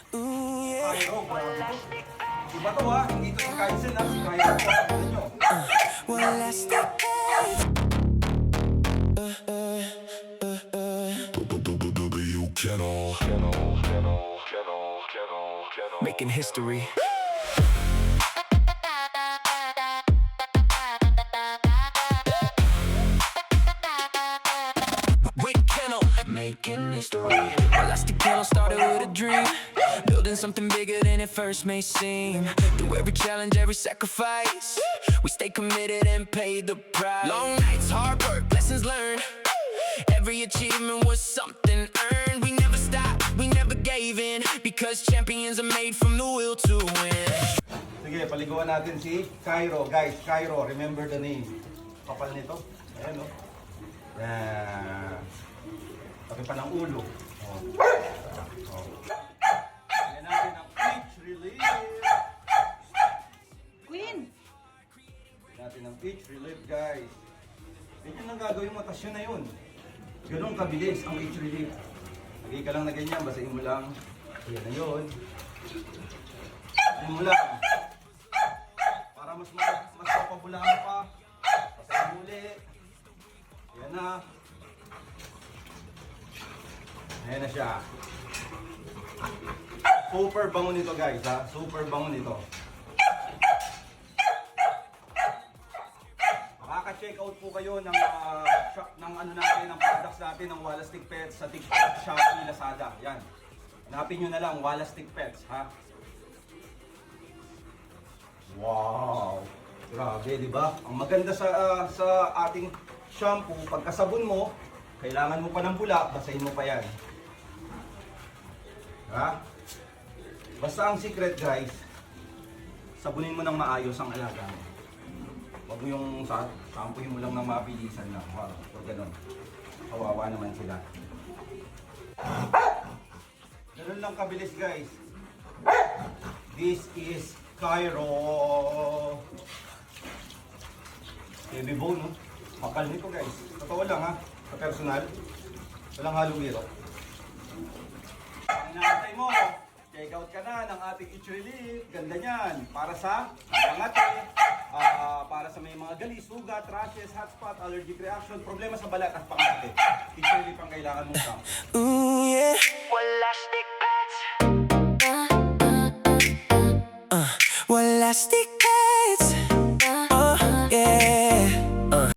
Cairo, grabe to. Iba to ha, hindi to si Kaizen ha, si Cairo to ha, tignan nyo. Making history. With Kennel, making history. Elastic Kennel started with a dream, building something bigger than it first may seem. Through every challenge, every sacrifice, we stay committed and paid the price. Long nights, hard work, lessons learned. Every achievement was something earned. We never stopped, we never gave in, because champions are made from the will to win. Sige, paliguan natin si Cairo. Guys, Cairo, remember the name. Kapal nito. Ayan o. Pati pa ng ulo. Ayan natin ang peach relief. Queen! Ayan natin ang peach relief, guys. Ganyan lang gagawin mo, tas yun na yun. Ganun kabilis ang peach relief. Lagay ka lang na ganyan, basahin mo lang. Ayan na yun. Basahin mo lang. Para mas mapapabulaan mo pa. Basahin mo ulit. Ayan na. Ayan na siya. Super bango nito guys ha. Super bango nito. Makaka-check out po kayo ng ano natin, ng products natin ng Walastic Pets sa TikTok, Shopee, Lazada. Yan. Hanapin nyo na lang Walastic Pets ha. Wow! Grabe, di ba? Ang maganda sa ating shampoo, pagkasabon mo, kailangan mo pa ng bula, basahin mo pa yan. Ha? Basta ang secret guys, sabunin mo ng maayos ang alaga mo. Huwag mo yung shampooin mo lang ng mabilisan na. Wow, huwag ganun. Kawawa naman sila. Ganun lang kabilis guys. This is Cairo. Heavy bone, no? Makal nito guys. Totoo lang ha, sa personal. Walang halong biro. Ang inaantay mo, check out ka na ng ating Itch Relief. Ganda niyan. Para sa pangati, para sa may mga gali, sugat, rashes, hotspot, allergic reaction, problema sa balat at pangati. Itch Relief ang kailangan mong shampoo. Walastic Pets. Walastic